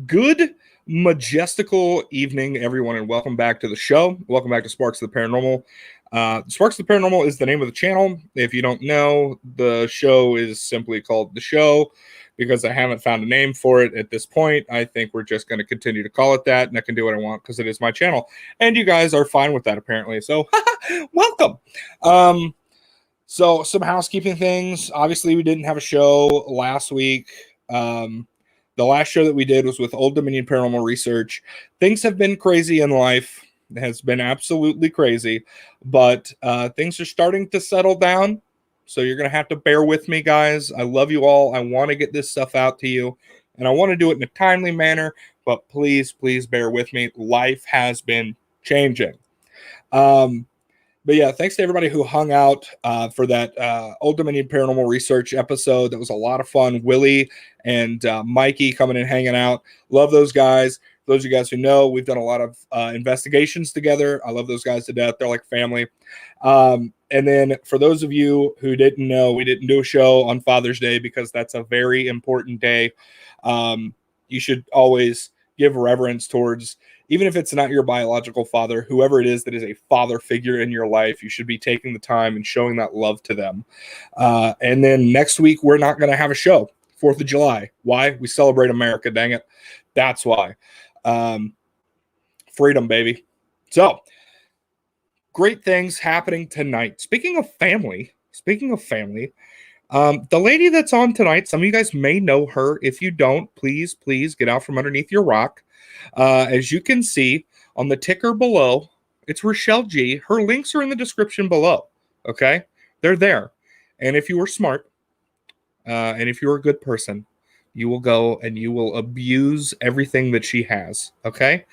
Good, majestical evening, everyone, and welcome back to the show. Welcome back to Sparks of the Paranormal. Sparks of the Paranormal is the name of the channel. If you don't know, the show is simply called The Show because I haven't found a name for it at this point. I think we're just going to continue to call it that, and I can do what I want because it is my channel. And you guys are fine with that, apparently. So, welcome. So, some housekeeping things. Obviously, we didn't have a show last week. The last show that we did was with Old Dominion Paranormal Research. Things have been crazy in life. It has been absolutely crazy. But things are starting to settle down. So you're going to have to bear with me, guys. I love you all. I want to get this stuff out to you. And I want to do it in a timely manner. But please, please bear with me. Life has been changing. But yeah, thanks to everybody who hung out for that Old Dominion Paranormal Research episode. That was a lot of fun. Willie and Mikey coming and hanging out. Love those guys. Those of you guys who know, we've done a lot of investigations together. I love those guys to death. They're like family. And then for those of you who didn't know, we didn't do a show on Father's Day because that's a very important day. You should always give reverence towards, even if it's not your biological father, whoever it is that is a father figure in your life, you should be taking the time and showing that love to them. And then next week, we're not going to have a show. 4th of July. Why? We celebrate America, dang it. That's why. Freedom, baby. So, great things happening tonight. Speaking of family, the lady that's on tonight, some of you guys may know her. If you don't, please get out from underneath your rock. As you can see on the ticker below, it's Richelle G. Her links are in the description below. Okay? They're there. And if you are smart, and if you're a good person, you will go and you will abuse everything that she has. Okay?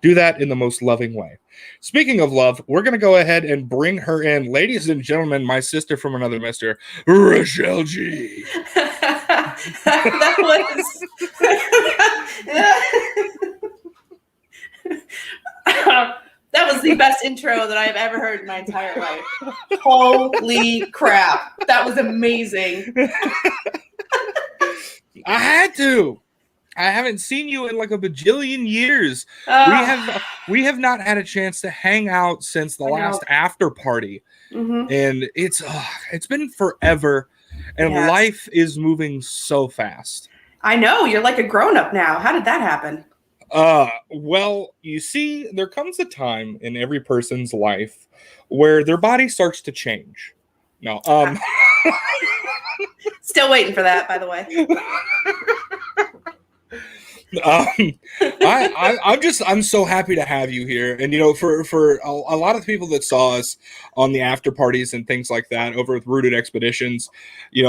Do that in the most loving way. Speaking of love, we're going to go ahead and bring her in. Ladies and gentlemen, my sister from another mister, Richelle G. That was the best intro that I've ever heard in my entire life. Holy crap. That was amazing. I had to. I haven't seen you in like a bajillion years. We have not had a chance to hang out since the last after party. Mm-hmm. And it's been forever. And life is moving so fast. I know. You're like a grown-up now. How did that happen? Well, you see, there comes a time in every person's life where their body starts to change. No, Still waiting for that, by the way. I'm so happy to have you here. And, you know, for a lot of the people that saw us on the after parties and things like that over with Rooted Expeditions, we've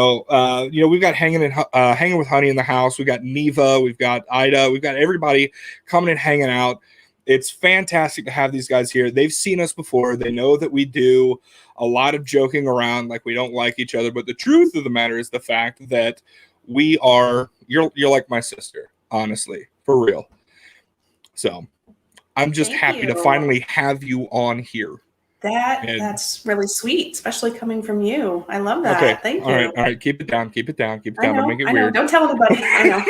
got hanging with Honey in the house. We got Neva, we've got Ida, we've got everybody coming and hanging out. It's fantastic to have these guys here. They've seen us before. They know that we do a lot of joking around like we don't like each other. But the truth of the matter is the fact that you're like my sister. Honestly, for real. So I'm just happy to finally have you on here. That's really sweet, especially coming from you. I love that. Okay. Thank you. All right. Keep it down. Don't make it weird. Don't tell anybody. I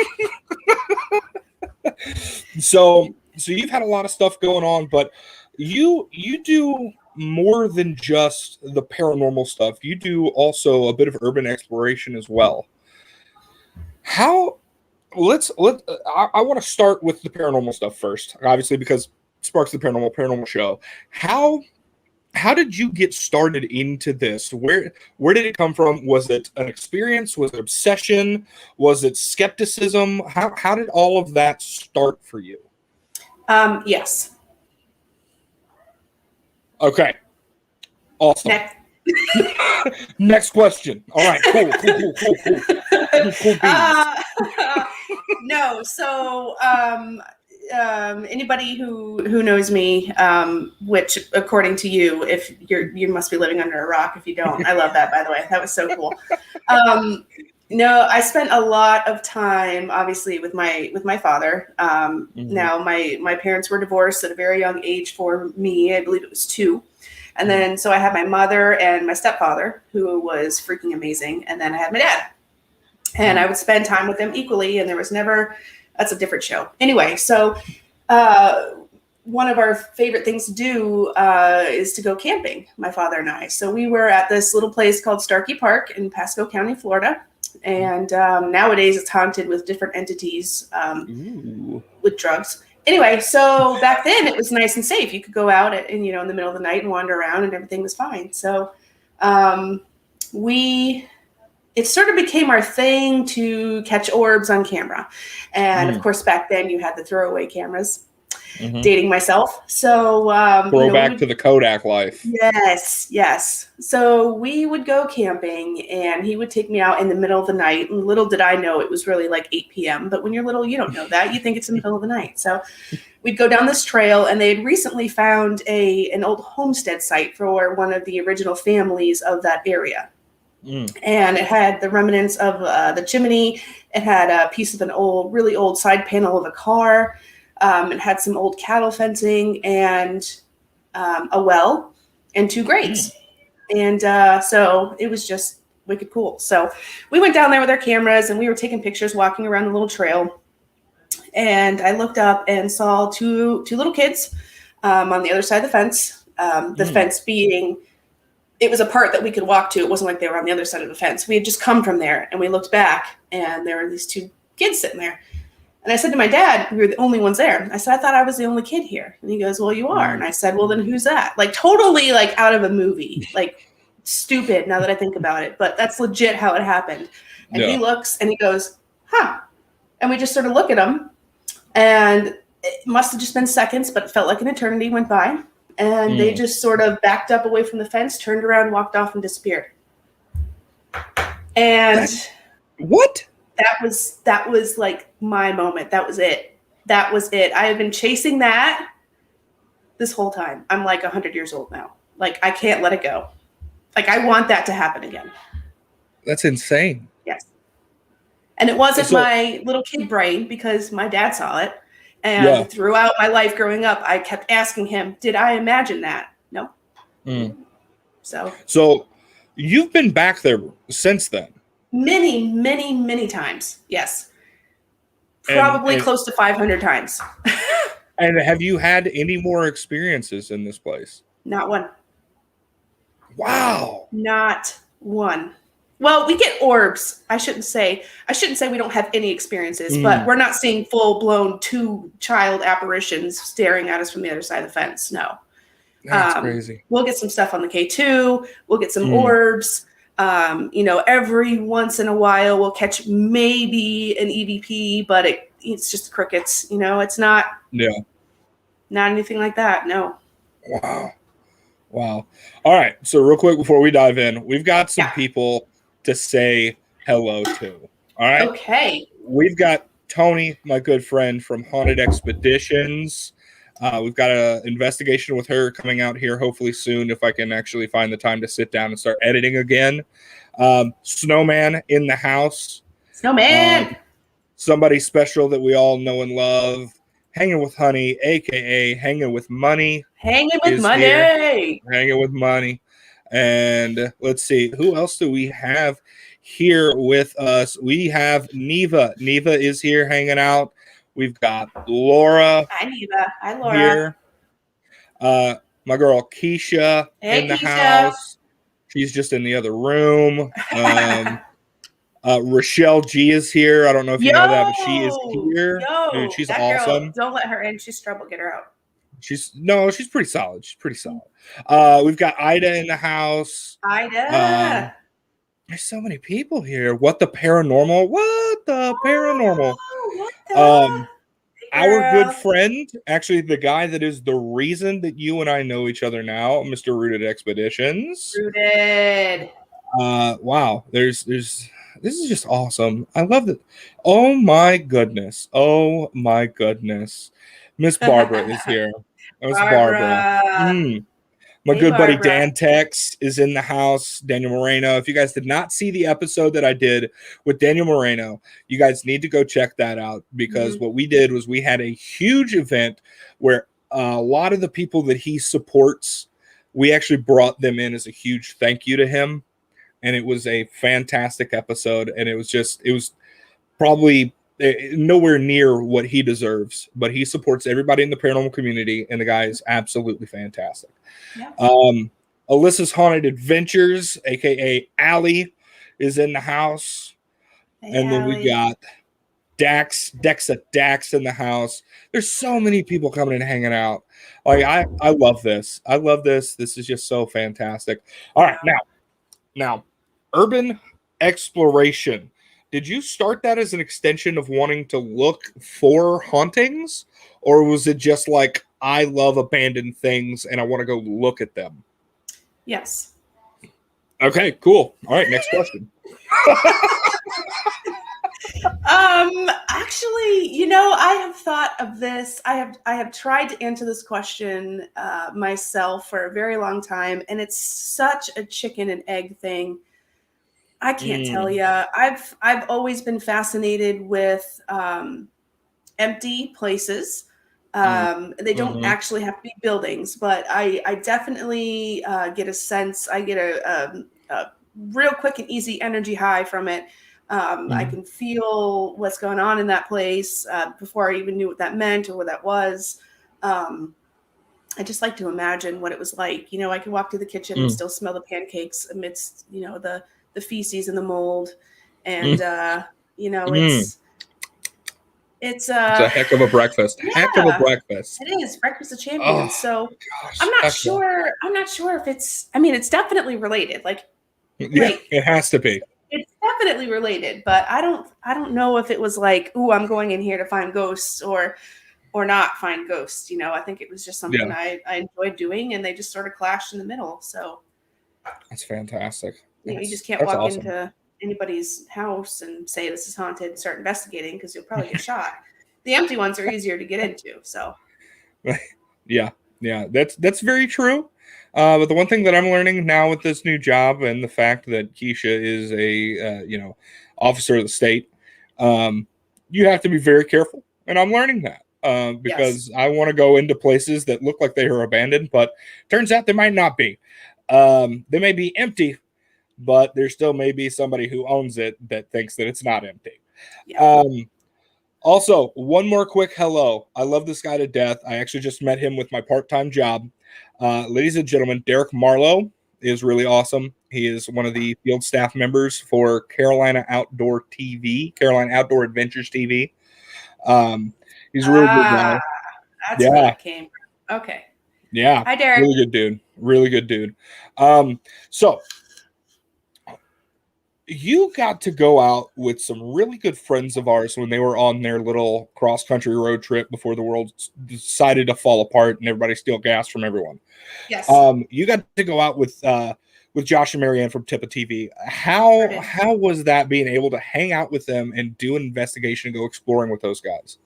know. So you've had a lot of stuff going on, but you do more than just the paranormal stuff. You do also a bit of urban exploration as well. I want to start with the paranormal stuff first, obviously, because Sparks of the Paranormal show. How did you get started into this? Where did it come from? Was it an experience? Was it obsession? Was it skepticism? How did all of that start for you? Yes. Okay. Awesome. Next question. All right. Cool. No. So, anybody who knows me, which according to you, if you must be living under a rock if you don't. I love that, by the way. That was so cool. No, I spent a lot of time, obviously, with my father. Now, my parents were divorced at a very young age for me. I believe it was 2. And then, so I had my mother and my stepfather, who was freaking amazing. And then I had my dad. And I would spend time with them equally. And there was never That's a different show. Anyway, so one of our favorite things to do is to go camping, my father and I. So we were at this little place called Starkey Park in Pasco County, Florida. And nowadays it's haunted with different entities with drugs. Anyway, so back then it was nice and safe. You could go out in the middle of the night and wander around and everything was fine. So it sort of became our thing to catch orbs on camera. And of course, back then you had the throwaway cameras. Dating myself. So throwback to the Kodak life. Yes. So we would go camping and he would take me out in the middle of the night. And little did I know it was really like 8 p.m. But when you're little, you don't know that. You think it's in the middle of the night. So we'd go down this trail and they had recently found an old homestead site for one of the original families of that area. And it had the remnants of the chimney. It had a piece of an really old side panel of a car. It had some old cattle fencing and a well and 2 graves. And so it was just wicked cool. So we went down there with our cameras and we were taking pictures walking around the little trail. And I looked up and saw two little kids on the other side of the fence. The fence being, it was a part that we could walk to. It wasn't like they were on the other side of the fence. We had just come from there and we looked back and there were these 2 kids sitting there. And I said to my dad, we were the only ones there. I said, I thought I was the only kid here. And he goes, well, you are. And I said, well, then who's that? Like totally like out of a movie, like stupid now that I think about it. But that's legit how it happened. And he looks and he goes, huh. And we just sort of look at him. And it must have just been seconds, but it felt like an eternity went by. And they just sort of backed up away from the fence, turned around, walked off and disappeared. And what? That was like my moment. That was it. I have been chasing that this whole time. I'm like 100 years old now. Like I can't let it go. Like I want that to happen again. That's insane. Yes. And it wasn't my little kid brain because my dad saw it. And throughout my life growing up, I kept asking him, did I imagine that? No. So you've been back there since then. Many, many, many times. Yes. Probably close to 500 times. And have you had any more experiences in this place? Not one. Wow. Not one. Well, we get orbs. I shouldn't say we don't have any experiences, but we're not seeing full-blown 2 child apparitions staring at us from the other side of the fence. No. That's crazy. We'll get some stuff on the K2. We'll get some orbs. Every once in a while we'll catch maybe an EVP, but it's just crickets. It's not anything like that. No. Wow. All right. So real quick before we dive in, we've got some people to say hello to. All right. Okay. We've got Tony, my good friend from Haunted Expeditions. We've got an investigation with her coming out here hopefully soon if I can actually find the time to sit down and start editing again. Snowman in the house. Snowman. Somebody special that we all know and love. Hanging with Honey, a.k.a. Hanging with Money. Hanging with Money. Hanging with Money. And let's see, who else do we have here with us? We have Neva. Neva is here hanging out. We've got Laura. Hi, Neva. Hi, Laura. Here. My girl Keisha in the house. She's just in the other room. Richelle G is here. I don't know if you know that, but she is here. Dude, she's awesome. Girl, don't let her in. She's trouble. Get her out. She's pretty solid. We've got Ida in the house. Ida. There's so many people here. What the paranormal? Our good friend, actually the guy that is the reason that you and I know each other now, Mr. Rooted Expeditions. Rooted. Wow. This is just awesome. I love it. Oh my goodness. Miss Barbara is here. Miss Barbara. My good buddy Dan Tex is in the house. Daniel Moreno. If you guys did not see the episode that I did with Daniel Moreno, you guys need to go check that out because what we did was we had a huge event where a lot of the people that he supports, we actually brought them in as a huge thank you to him. And it was a fantastic episode. And it was probably nowhere near what he deserves, but he supports everybody in the paranormal community, and the guy is absolutely fantastic. Yeah. Alyssa's Haunted Adventures, aka Allie, is in the house. Hey, And then we Allie. got Dax in the house. There's so many people coming and hanging out. Like I love this. I love this. This is just so fantastic. All right, now, urban exploration. Did you start that as an extension of wanting to look for hauntings, or was it just like I love abandoned things and I want to go look at them? Yes. Okay, cool. All right, next question. Actually, you know, I have thought of this. I have tried to answer this question myself for a very long time, and it's such a chicken and egg thing. I can't tell you. I've always been fascinated with empty places. They don't actually have to be buildings, but I definitely get a sense. I get a real quick and easy energy high from it. I can feel what's going on in that place before I even knew what that meant or what that was. I just like to imagine what it was like. You know, I can walk to the kitchen and still smell the pancakes amidst, you know, the feces and the mold. And, you know, it's a heck of a breakfast. Yeah, heck of a breakfast. It is Breakfast of Champions. So gosh, I'm not sure. I'm not sure if it's. I mean, it's definitely related. Like, yeah, it has to be. It's definitely related, but I don't know if it was like, ooh, I'm going in here to find ghosts or not find ghosts. You know, I think it was just something I enjoyed doing, and they just sort of clashed in the middle. So that's fantastic. You know, you just can't walk into anybody's house and say this is haunted and start investigating because you'll probably get shot. The empty ones are easier to get into. So yeah, that's very true. But the one thing that I'm learning now with this new job and the fact that Keisha is a officer of the state, you have to be very careful, and I'm learning that because I want to go into places that look like they are abandoned, but turns out they might not be. They may be empty, but there still may be somebody who owns it that thinks that it's not empty. Yeah. Also, one more quick hello. I love this guy to death. I actually just met him with my part-time job. Ladies and gentlemen, Derek Marlowe is really awesome. He is one of the field staff members for Carolina Outdoor Adventures TV. He's a really good guy. That's where that came from. Okay. Yeah. Hi, Derek. Really good dude. Really good dude. So you got to go out with some really good friends of ours when they were on their little cross-country road trip before the world decided to fall apart and everybody steal gas from everyone. Yes. You got to go out with Josh and Marianne from Tippa TV. How was that, being able to hang out with them and do an investigation and go exploring with those guys?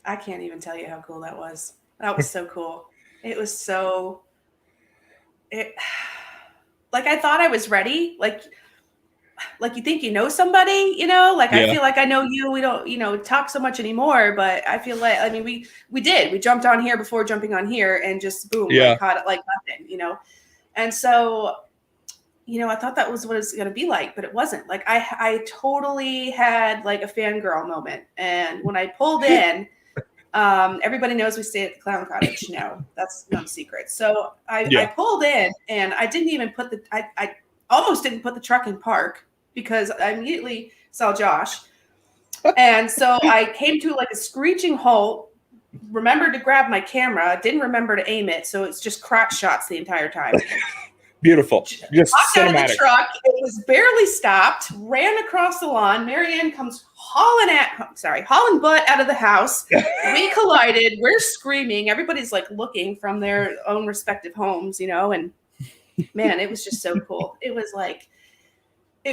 I can't even tell you how cool that was. That was so cool. It was so like I thought I was ready. Like you think you know somebody, you know, like I feel like I know you. We don't, you know, talk so much anymore, but I feel like, I mean, we did. We jumped on here before jumping on here and just boom, like, caught it like nothing, you know. And so, you know, I thought that was what it's going to be like, but it wasn't. Like I totally had like a fangirl moment. And when I pulled in, everybody knows we stay at the Clown Cottage. No, that's no secret. So I pulled in and I didn't even put I almost didn't put the truck in park because I immediately saw Josh. And so I came to like a screeching halt, remembered to grab my camera, didn't remember to aim it. So it's just crotch shots the entire time. Beautiful. Just cinematic. Out of the truck. It was barely stopped, ran across the lawn. Marianne comes hauling butt out of the house. We collided. We're screaming. Everybody's like looking from their own respective homes, you know, and man, it was just so cool. It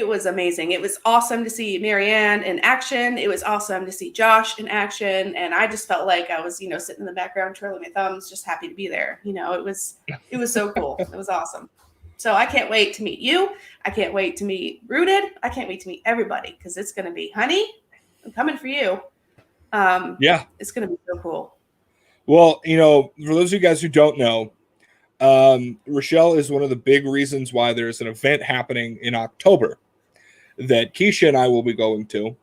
was amazing. It was awesome to see Marianne in action. It was awesome to see Josh in action. And I just felt like I was, you know, sitting in the background, twirling my thumbs, just happy to be there. You know, it was so cool. It was awesome. So I can't wait to meet you. I can't wait to meet Rooted. I can't wait to meet everybody because it's going to be, honey, I'm coming for you. It's going to be so cool. Well, you know, for those of you guys who don't know, Richelle is one of the big reasons why there's an event happening in October that Keisha and I will be going to.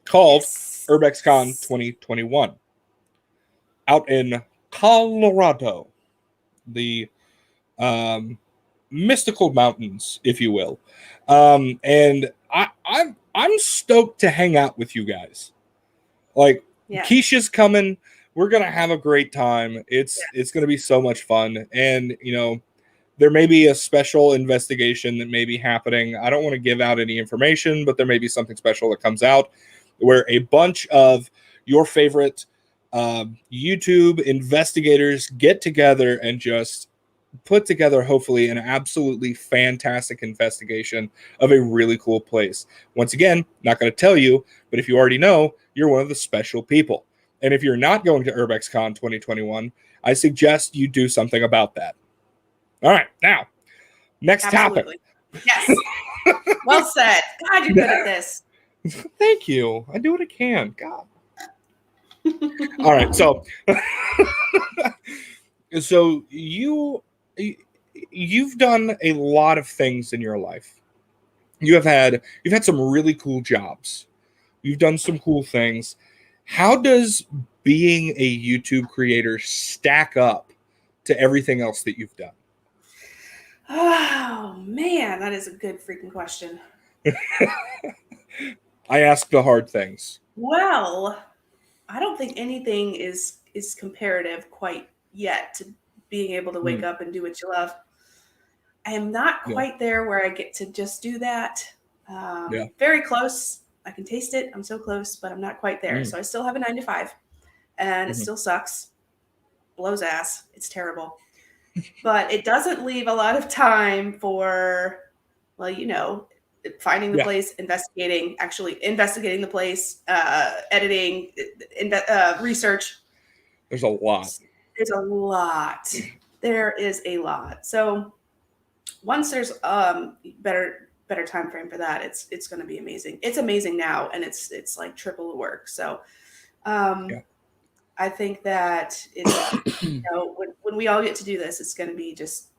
called UrbexCon 2021 out in Colorado, the mystical mountains, if you will. And I'm stoked to hang out with you guys. Like, Keisha's coming. We're gonna have a great time. It's gonna be so much fun. And there may be a special investigation that may be happening. I don't want to give out any information, but there may be something special that comes out where a bunch of your favorite YouTube investigators get together and just put together, hopefully, an absolutely fantastic investigation of a really cool place. Once again, not going to tell you, but if you already know, you're one of the special people. And if you're not going to UrbexCon 2021, I suggest you do something about that. All right, now, next topic. Yes. Well said. God, you're good at this. Thank you. I do what I can. God. All right, so so you've done a lot of things in your life. You've had some really cool jobs. You've done some cool things. How does being a YouTube creator stack up to everything else that you've done? Oh man, that is a good freaking question. I ask the hard things. Well, I don't think anything is comparative quite yet to being able to wake up and do what you love. I am not quite there where I get to just do that. Very close. I can taste it. I'm so close, but I'm not quite there. So I still have a 9-to-5, and it still sucks. Blows ass. It's terrible. But it doesn't leave a lot of time for, finding the place, actually investigating the place, editing, research. There's a lot. There is a lot. So once there's better time frame for that, it's going to be amazing. It's amazing now, and it's like triple the work. So I think that it's when we all get to do this, it's going to be just,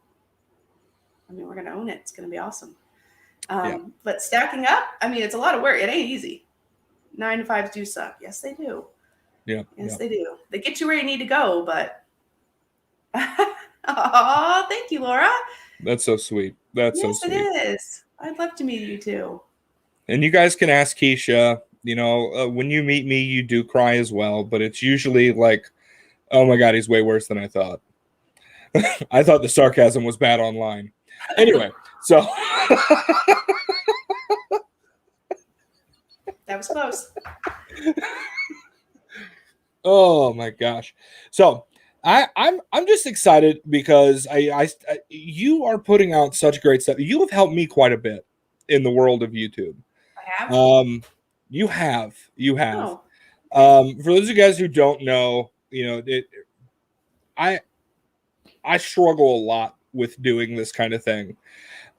we're going to own it. It's going to be awesome. But stacking up, it's a lot of work. It ain't easy. 9-to-5s do suck. Yes, they do. Yeah. Yes, they do. They get you where you need to go, but oh, thank you, Laura. That's so sweet. That's so sweet. Yes, it is. I'd love to meet you too. And you guys can ask Keisha. When you meet me, you do cry as well, but it's usually like, oh my God, he's way worse than I thought. I thought the sarcasm was bad online. Anyway, so that was close. Oh my gosh. So I'm just excited because you are putting out such great stuff. You have helped me quite a bit in the world of YouTube. I have. You have. Oh. For those of you guys who don't know, I struggle a lot with doing this kind of thing.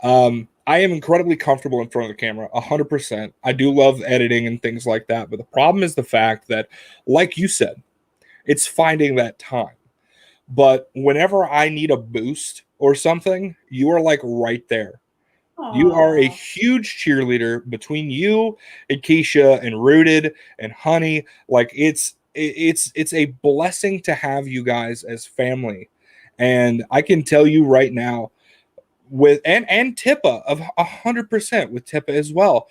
I am incredibly comfortable in front of the camera, 100%. I do love editing and things like that, but the problem is the fact that, like you said, it's finding that time. But whenever I need a boost or something, you are like right there. Aww. You are a huge cheerleader between you and Keisha and Rooted and Honey. Like it's a blessing to have you guys as family. And I can tell you right now, with and Tippa of 100% with Tippa as well.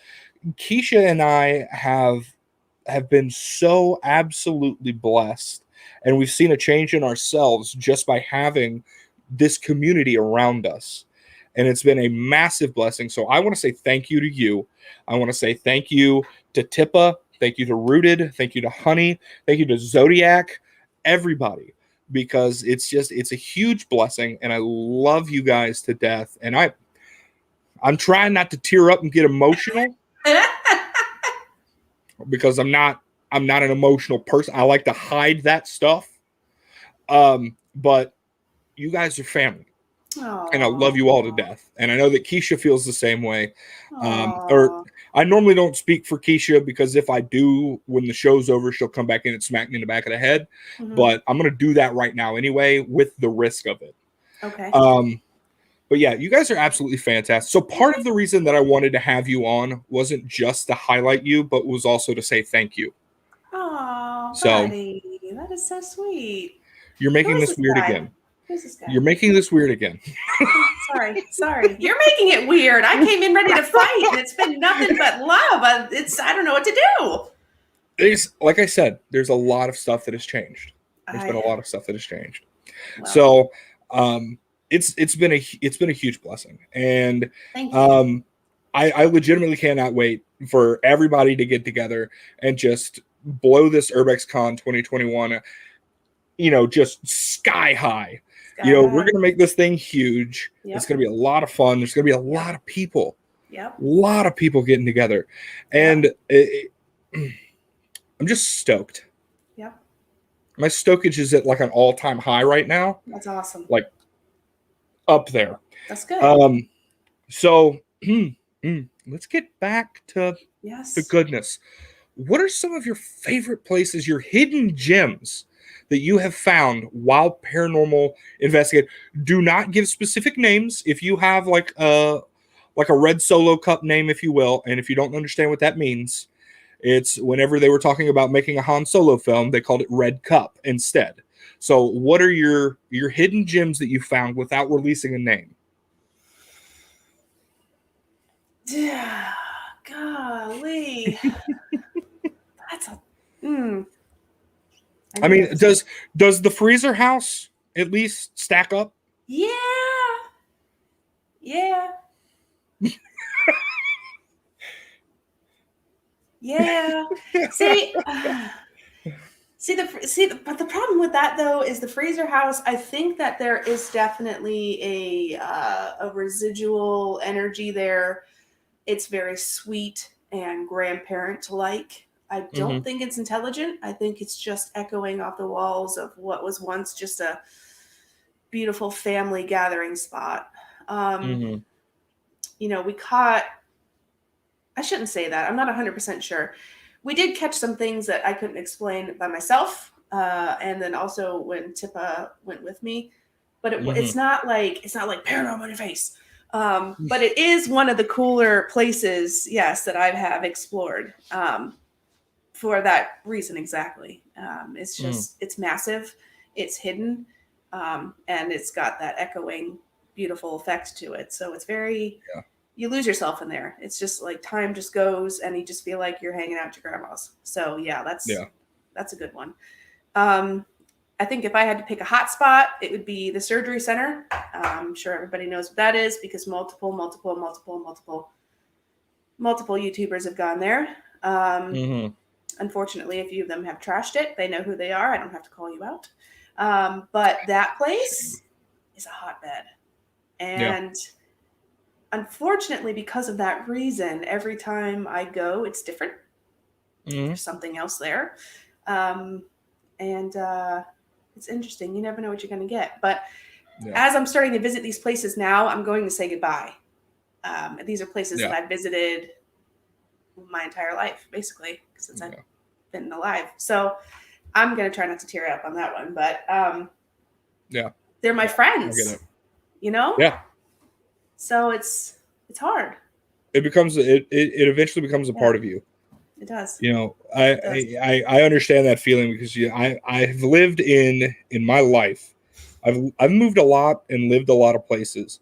Keisha and I have been so absolutely blessed, and we've seen a change in ourselves just by having this community around us. And it's been a massive blessing. So I want to say thank you to you. I want to say thank you to Tippa. Thank you to Rooted. Thank you to Honey. Thank you to Zodiac. Everybody. Because it's a huge blessing, and I love you guys to death. And I'm trying not to tear up and get emotional because I'm not an emotional person. I like to hide that stuff. But you guys are family. Aww. And I love you all to death. And I know that Keisha feels the same way. Or I normally don't speak for Keisha because if I do, when the show's over, she'll come back in and smack me in the back of the head. Mm-hmm. But I'm going to do that right now anyway with the risk of it. Okay. But yeah, you guys are absolutely fantastic. So part of the reason that I wanted to have you on wasn't just to highlight you, but was also to say thank you. Oh, So buddy, that is so sweet. you're Who making is this this weird guy? again. Who's this guy? You're making this weird again. Oh, sorry. You're making it weird. I came in ready to fight, and it's been nothing but love. I don't know what to do. There's, like I said, there's a lot of stuff that has changed. There's been a lot of stuff that has changed. Well, So, it's been a huge blessing, and thank you. I legitimately cannot wait for everybody to get together and just blow this UrbexCon 2021, just sky high. We're going to make this thing huge. Yep. It's going to be a lot of fun. There's going to be a lot of people. Yep. A lot of people getting together. And I'm just stoked. Yep. My stokage is at like an all-time high right now. That's awesome. Like up there. That's good. So let's get back to the Yes. goodness. What are some of your favorite places, your hidden gems that you have found while paranormal investigating? Do not give specific names. If you have like a red Solo cup name, if you will, and if you don't understand what that means, it's whenever they were talking about making a Han Solo film, they called it Red Cup instead. So what are your hidden gems that you found without releasing a name? Yeah, golly. That's a I mean, does the freezer house at least stack up? Yeah. Yeah. Yeah. But the problem with that though is the freezer house. I think that there is definitely a residual energy there. It's very sweet and grandparent like. I don't think it's intelligent. I think it's just echoing off the walls of what was once just a beautiful family gathering spot. We caught, I shouldn't say that. I'm not 100% sure. We did catch some things that I couldn't explain by myself. And then also when Tippa went with me, but it's not like paranormal in your face. But it is one of the cooler places, yes, that I have explored. For that reason exactly. It's just it's massive, it's hidden, and it's got that echoing beautiful effect to it. So it's very you lose yourself in there. It's just like time just goes and you just feel like you're hanging out at your grandma's. So that's a good one. I think if I had to pick a hot spot, it would be the surgery center. I'm sure everybody knows what that is because multiple YouTubers have gone there. Unfortunately, a few of them have trashed it. They know who they are. I don't have to call you out. But that place is a hotbed. And unfortunately, because of that reason, every time I go, it's different. There's something else there. And it's interesting. You never know what you're going to get. But as I'm starting to visit these places now, I'm going to say goodbye. These are places that I've visited my entire life, basically, since I've been alive. So I'm going to try not to tear up on that one. But they're my friends. I get it. Yeah. So it's hard. It eventually becomes a part of you. It does. I understand that feeling because I've lived in my life. I've moved a lot and lived a lot of places,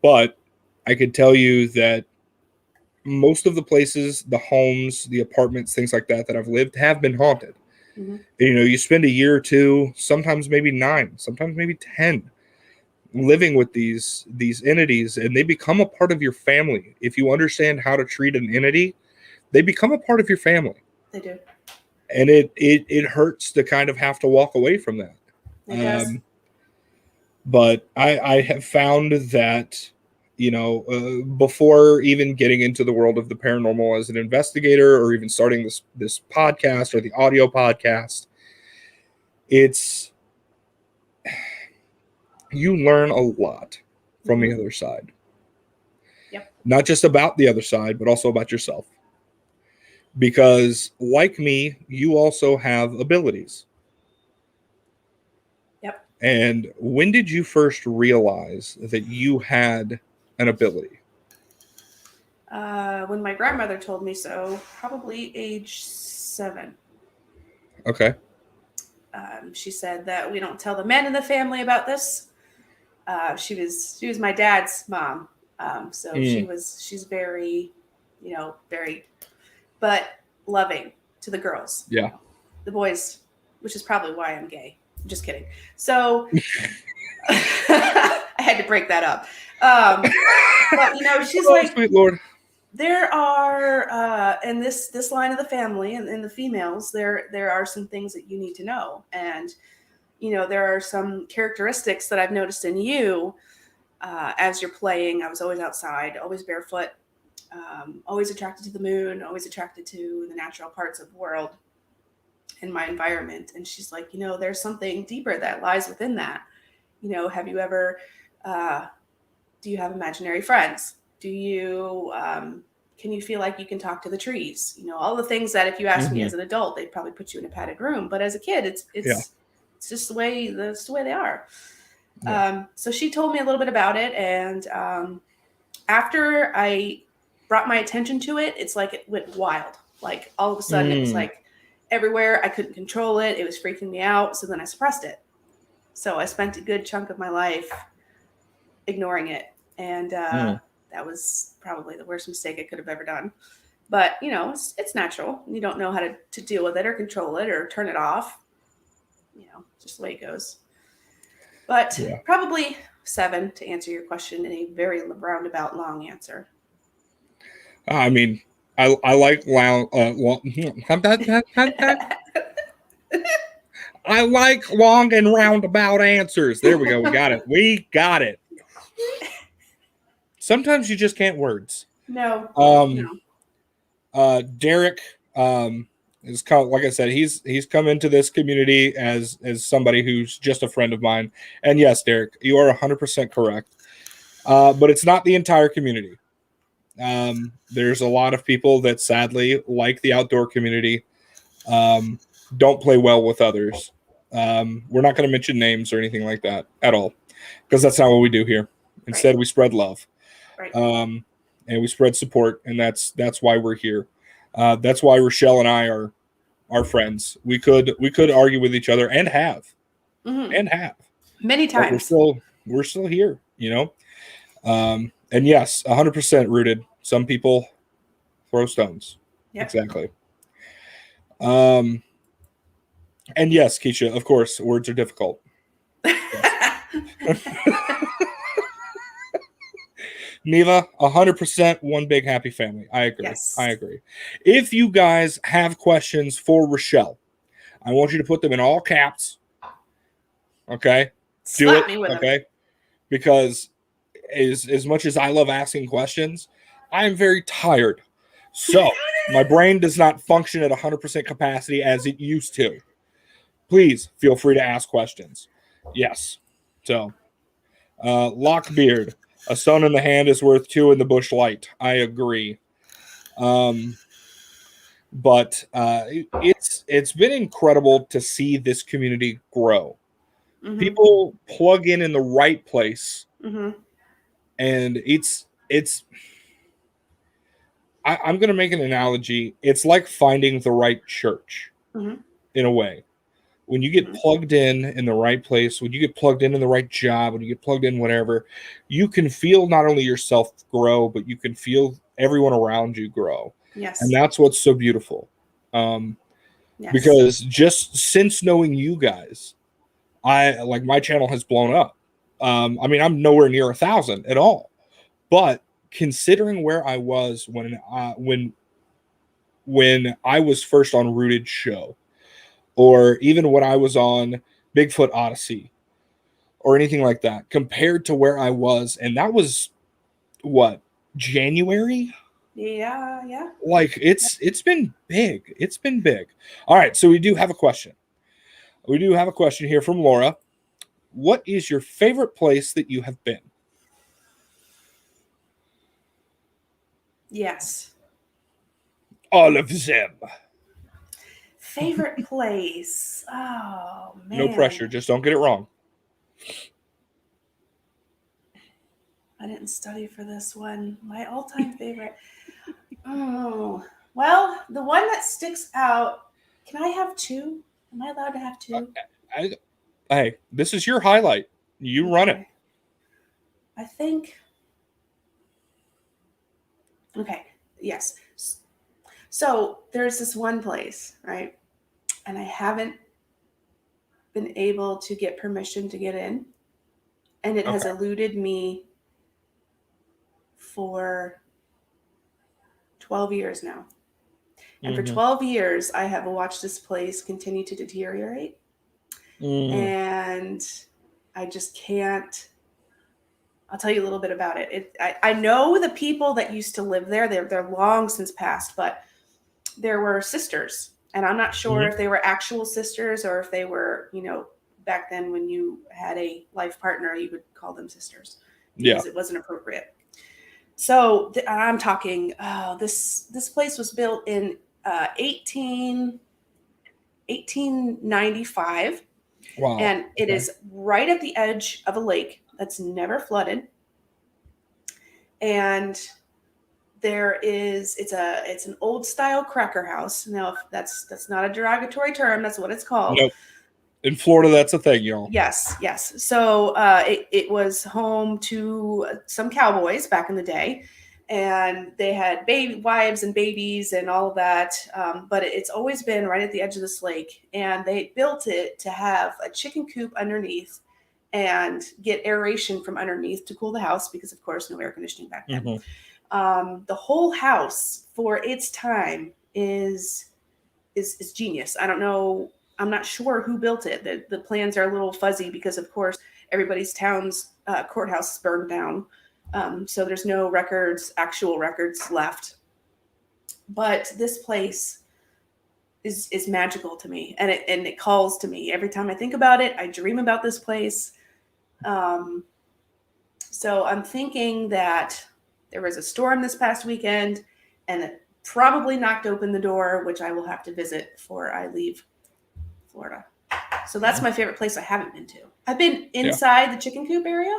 but I could tell you that most of the places, the homes, the apartments, things like that I've lived have been haunted. You spend a year or two, sometimes maybe 9, sometimes maybe 10, living with these entities, and they become a part of your family. If you understand how to treat an entity, they become a part of your family. They do. And it hurts to kind of have to walk away from that. It does. But I have found that, before even getting into the world of the paranormal as an investigator or even starting this podcast or the audio podcast, you learn a lot from the other side. Yep. Not just about the other side, but also about yourself. Because like me, you also have abilities. Yep. And when did you first realize that you had an ability? When my grandmother told me so, probably age 7. Okay. She said that we don't tell the men in the family about this. She was my dad's mom, so Mm, she's very, very, but loving to the girls. yeah. The boys, which is probably why I'm gay. I'm just kidding. So I had to break that up. But she's Oh, like, sweet Lord. there are in this line of the family and in the females, there are some things that you need to know, and there are some characteristics that I've noticed in you as you're playing. I was always outside, always barefoot, always attracted to the moon, always attracted to the natural parts of the world and my environment. And she's like, there's something deeper that lies within that. Have you ever, do you have imaginary friends? Do you, can you feel like you can talk to the trees? All the things that if you asked me Hmm. as an adult, they'd probably put you in a padded room. But as a kid, it's Yeah. it's just the way they are. Yeah. So she told me a little bit about it, and after I brought my attention to it, it's like it went wild. Like all of a sudden, it was Mm, like everywhere. I couldn't control it. It was freaking me out. So then I suppressed it. So I spent a good chunk of my life ignoring it, and mm. that was probably the worst mistake I could have ever done. But it's natural. You don't know how to deal with it or control it or turn it off. Just the way it goes. But Yeah. probably 7 to answer your question in a very roundabout long answer. I mean, I like I like long and roundabout answers. There we go. We got it. We got it. Sometimes you just can't words. No, Um, no. Derek, is come, like I said, he's come into this community as somebody who's just a friend of mine. And yes, Derek, you are 100% correct. But it's not the entire community. There's a lot of people that sadly, like the outdoor community, um, don't play well with others. We're not going to mention names or anything like that at all, because that's not what we do here. Right, Instead, we spread love, right. um, and we spread support, and that's why we're here. That's why Richelle and I are friends. We could argue with each other Hmm. and have, Many but times. we're still here, you know. And yes, 100% rooted. Some people throw stones. Yep. Exactly. Um, and yes, Keisha, of course, words are difficult. Neva, 100% one big happy family. I agree. I Yes. agree. If you guys have questions for Richelle, I want you to put them in all caps. Okay? Do Slap it. me with them. Okay? Because as much as I love asking questions, I am very tired. So my brain does not function at 100% capacity as it used to. Please feel free to ask questions. Yes. So, Lockbeard, a stone in the hand is worth 2 in the bush light. I agree. Um, but it's been incredible to see this community grow. Hmm. People plug in the right place, Hmm. and it's. I'm going to make an analogy. It's like finding the right church Hmm. in a way. When you get Hmm. plugged in the right place, when you get plugged in the right job, when you get plugged in whatever, you can feel not only yourself grow, but you can feel everyone around you grow, and Yes. that's what's so beautiful. Um, Yes. because just since knowing you guys, I like my channel has blown up. I mean, I'm nowhere near 1,000 at all, but considering where I was when I was first on Rooted Show, or even when I was on Bigfoot Odyssey, or anything like that, compared to where I was, and that was what, January? Yeah. Yeah. Like it's been big. It's been big. All right, so we do have a question. We do have a question here from Laura. What is your favorite place that you have been? Yes. All of them. Favorite place. Oh No pressure. man. Just don't get it wrong. I didn't study for this one. My all-time favorite. Oh, well, the one that sticks out. Can I have two? Am I allowed to have two? Hey, this is your highlight. You run it. I think. Okay. Yes. So there's this one place, right? And I haven't been able to get permission to get in. And it has eluded me for 12 years now. And for 12 years, I have watched this place continue to deteriorate. And I just can't. I'll tell you a little bit about it. I know the people that used to live there. They're long since passed, but there were sisters. And I'm not sure if they were actual sisters or if they were, back then when you had a life partner, you would call them sisters because it wasn't appropriate. So I'm talking, this place was built in 1895. Wow. And it is right at the edge of a lake that's never flooded. And it's an old style cracker house. Now, that's not a derogatory term. That's what it's called. Nope. In Florida, that's a thing, y'all. Yes. So it was home to some cowboys back in the day, and they had wives and babies and all of that. But it's always been right at the edge of this lake, and they built it to have a chicken coop underneath and get aeration from underneath to cool the house because, of course, no air conditioning back then. The whole house for its time is genius. I don't know. I'm not sure who built it. The plans are a little fuzzy because, of course, everybody's town's courthouse is burned down. So there's no actual records left. But this place is magical to me, and it calls to me. Every time I think about it, I dream about this place. So I'm thinking that there was a storm this past weekend, and it probably knocked open the door, which I will have to visit before I leave Florida. So that's my favorite place I haven't been to. I've been inside the chicken coop area,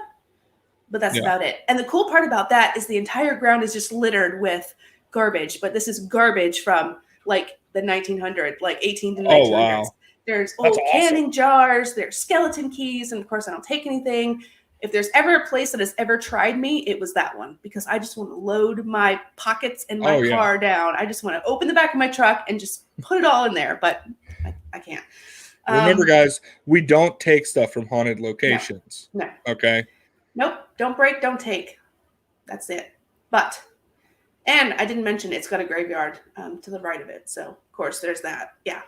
but that's about it. And the cool part about that is the entire ground is just littered with garbage, but this is garbage from like the 1900s, like 18 to 1900s. Oh, wow. There's old canning jars, there's skeleton keys, and of course I don't take anything. If there's ever a place that has ever tried me, it was that one, because I just want to load my pockets and my car down. I just want to open the back of my truck and just put it all in there, but I can't. Remember, guys, we don't take stuff from haunted locations. No. Okay? Nope. Don't break, don't take. That's it. And I didn't mention it's got a graveyard to the right of it. So, of course, there's that. Yeah.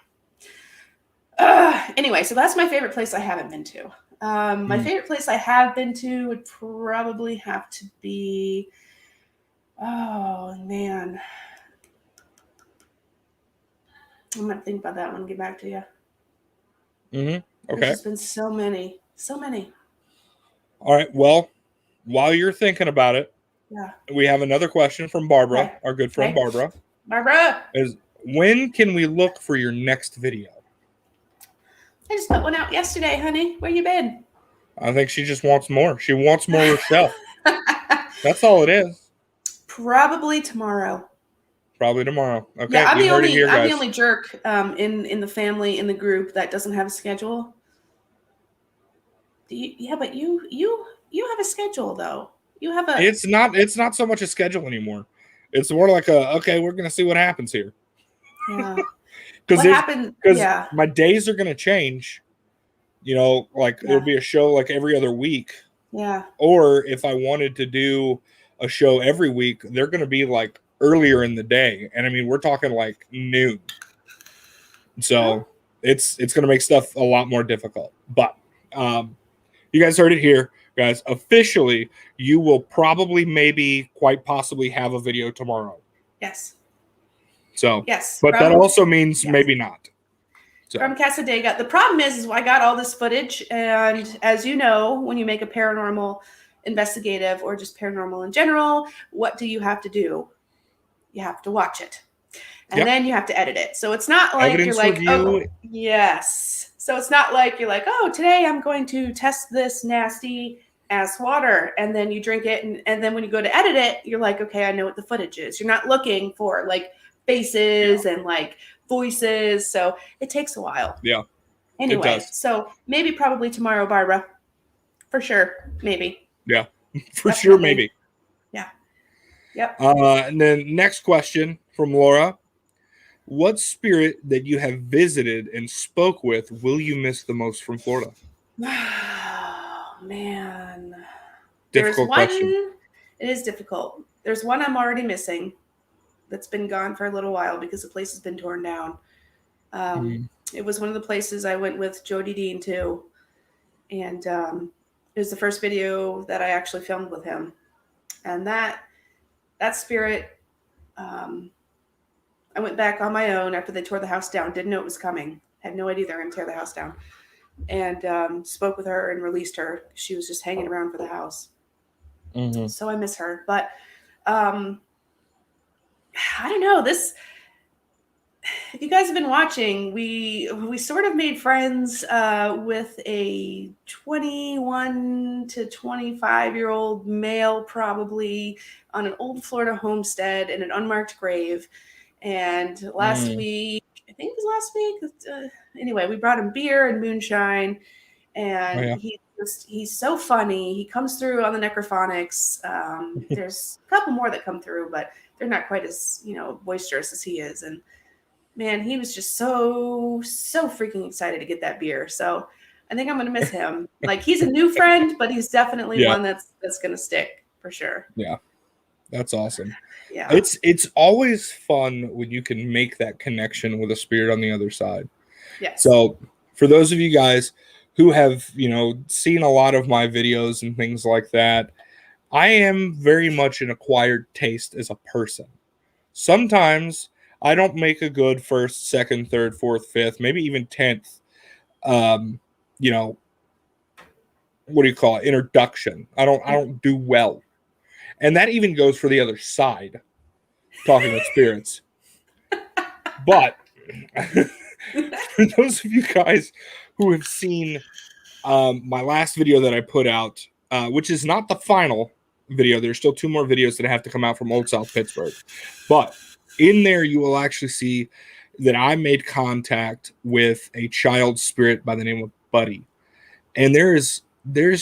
Anyway, so that's my favorite place I haven't been to. My favorite place I have been to would probably have to be, oh, man. I'm going to think about that one and get back to you. Okay. There's been so many. All right. Well, while you're thinking about it, we have another question from Barbara, our good friend Barbara. Barbara! Is when can we look for your next video? I just put one out yesterday, honey. Where you been? I think she just wants more. She wants more herself. That's all it is. Probably tomorrow. Okay. Yeah, I'm the only jerk in the family, in the group, that doesn't have a schedule. But you have a schedule though. You have a. It's not so much a schedule anymore. It's more like we're gonna see what happens here. Yeah. Because my days are gonna change. There'll be a show like every other week. Yeah. Or if I wanted to do a show every week, they're gonna be like earlier in the day, and I mean we're talking like noon. So it's gonna make stuff a lot more difficult. But you guys heard it here, guys. Officially, you will probably, maybe, quite possibly have a video tomorrow. Yes. So yes, but that also means maybe not. So. From Casadega. The problem is I got all this footage, and as you know, when you make a paranormal investigative or just paranormal in general, what do you have to do? You have to watch it, and then you have to edit it. So it's not like you're like, oh, yes. So it's not like you're like, oh, today I'm going to test this nasty ass water, and then you drink it, and then when you go to edit it, you're like, okay, I know what the footage is. You're not looking for like faces and like voices, so it takes a while. Yeah. Anyway, so maybe probably tomorrow, Barbara. For sure, maybe. Yeah, for sure, maybe. Yeah. Yep. And then next question from Laura. What spirit that you have visited and spoke with will you miss the most from Florida? Oh, man. Difficult question. It is difficult. There's one I'm already missing that's been gone for a little while because the place has been torn down. It was one of the places I went with Jody Dean to. And it was the first video that I actually filmed with him. And that spirit, I went back on my own after they tore the house down. Didn't know it was coming. Had no idea they were going to tear the house down. And spoke with her and released her. She was just hanging around for the house. So I miss her. But I don't know. This, if you guys have been watching, we sort of made friends with a 21 to 25-year-old male, probably on an old Florida homestead in an unmarked grave. And last week, I think it was last week. Anyway, we brought him beer and moonshine, and he's so funny. He comes through on the necrophonics. There's a couple more that come through, but they're not quite as boisterous as he is. And man, he was just so freaking excited to get that beer. So I think I'm gonna miss him. Like, he's a new friend, but he's definitely one that's gonna stick for sure. Yeah. That's awesome. Yeah. It's always fun when you can make that connection with a spirit on the other side. Yes. So for those of you guys who have, seen a lot of my videos and things like that, I am very much an acquired taste as a person. Sometimes I don't make a good first, second, third, fourth, fifth, maybe even 10th, what do you call it? Introduction. I don't do well. And that even goes for the other side, talking with spirits. But for those of you guys who have seen my last video that I put out, which is not the final video, there's still 2 more videos that have to come out from Old South Pittsburgh. But in there, you will actually see that I made contact with a child spirit by the name of Buddy. And there's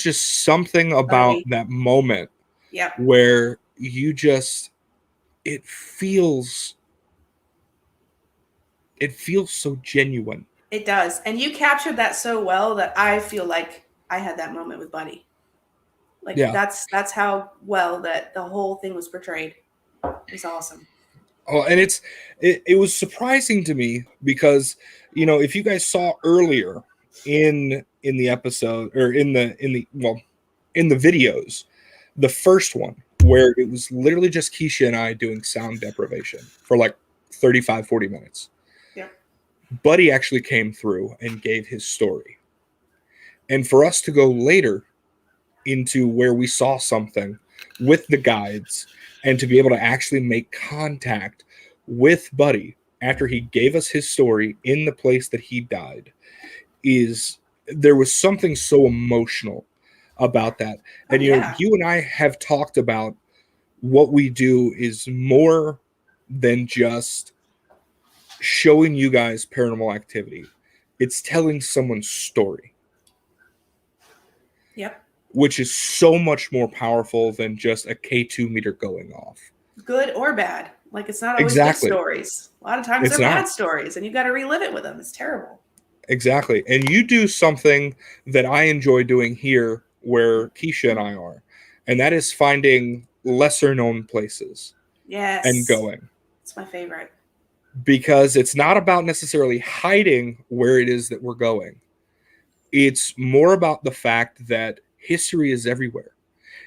just something about that moment. Yep. Where you just, it feels so genuine. It does. And you captured that so well that I feel like I had that moment with Buddy. Like, that's how well that the whole thing was portrayed. It was awesome. Oh, and it was surprising to me because, if you guys saw earlier in the episode, or in the videos, the first one where it was literally just Keisha and I doing sound deprivation for like 35, 40 minutes. Yeah. Buddy actually came through and gave his story. And for us to go later into where we saw something with the guides and to be able to actually make contact with Buddy after he gave us his story in the place that he died, there was something so emotional about that. And you and I have talked about what we do is more than just showing you guys paranormal activity. It's telling someone's story. Yep. Which is so much more powerful than just a K2 meter going off. Good or bad. Like, it's not always good stories. A lot of times they're bad stories, and you got to relive it with them. It's terrible. Exactly. And you do something that I enjoy doing here where Keisha and I are, and that is finding lesser known places. Yes. And going. It's my favorite. Because it's not about necessarily hiding where it is that we're going. It's more about the fact that history is everywhere.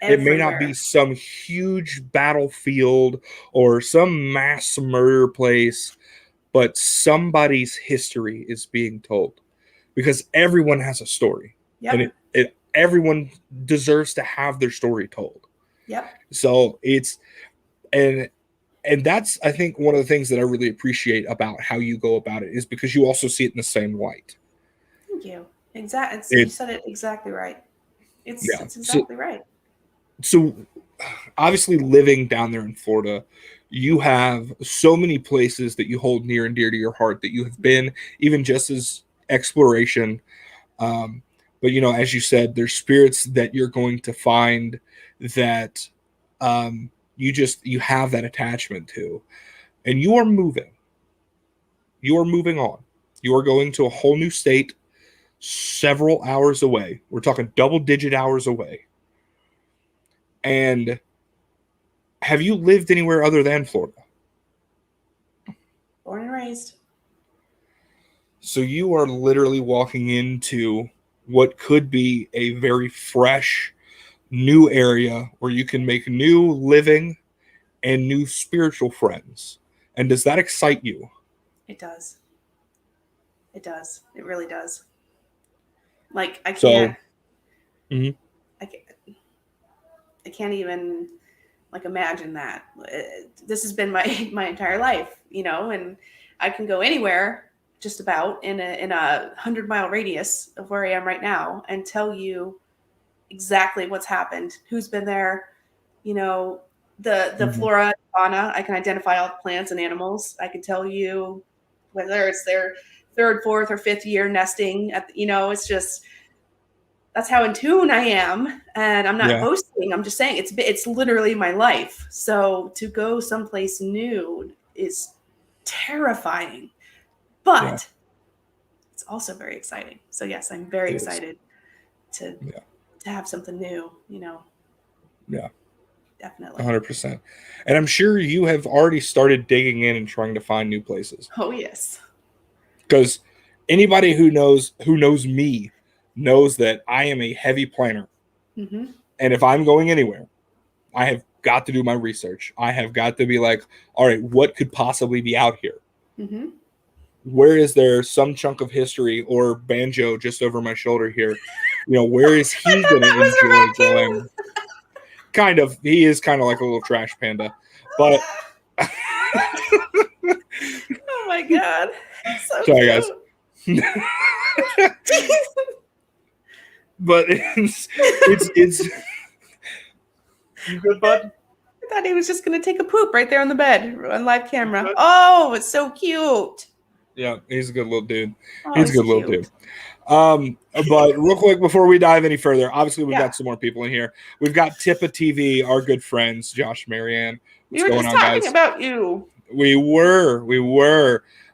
It may not be some huge battlefield or some mass murder place, but somebody's history is being told. Because everyone has a story. Yep. And everyone deserves to have their story told. Yep. So and that's, I think, one of the things that I really appreciate about how you go about it is because you also see it in the same light. Thank you. Exactly. You said it exactly right. It's exactly right. So obviously living down there in Florida, you have so many places that you hold near and dear to your heart that you have been, even just as exploration. Um, but as you said, there's spirits that you're going to find that you have that attachment to, and you are moving. You are moving on. You are going to a whole new state, several hours away. We're talking double-digit hours away. And have you lived anywhere other than Florida? Born and raised. So you are literally walking into what could be a very fresh, new area where you can make new living and new spiritual friends. And does that excite you? It does. It does. It really does. Like I So, can't. I can't even imagine that. This has been my entire life, and I can go anywhere just about in a 100-mile radius of where I am right now and tell you exactly what's happened, who's been there, the flora and fauna. I can identify all the plants and animals. I can tell you whether it's their third, fourth, or fifth year nesting it's just, that's how in tune I am. And I'm not boasting. I'm just saying it's literally my life. So to go someplace new is terrifying, but it's also very exciting. So yes, I'm very excited to have something new, Yeah. Definitely. 100%. And I'm sure you have already started digging in and trying to find new places. Oh yes. Because anybody who knows me knows that I am a heavy planner. Mm-hmm. And if I'm going anywhere, I have got to do my research. I have got to be like, all right, what could possibly be out here? Mm-hmm. Where is there some chunk of history or banjo just over my shoulder here? Where is he going to enjoy going? Kind of. He is kind of like a little trash panda. But oh my God. So sorry, cute. guys. But it's you good, bud? I thought he was just going to take a poop right there on the bed on live camera. Oh, it's so cute. Yeah, he's a good little dude. Oh, he's a good little dude. But real quick before we dive any further, obviously we've got some more people in here. We've got Tippa TV, our good friends, Josh, Marianne. What's going on, guys? About you. We were.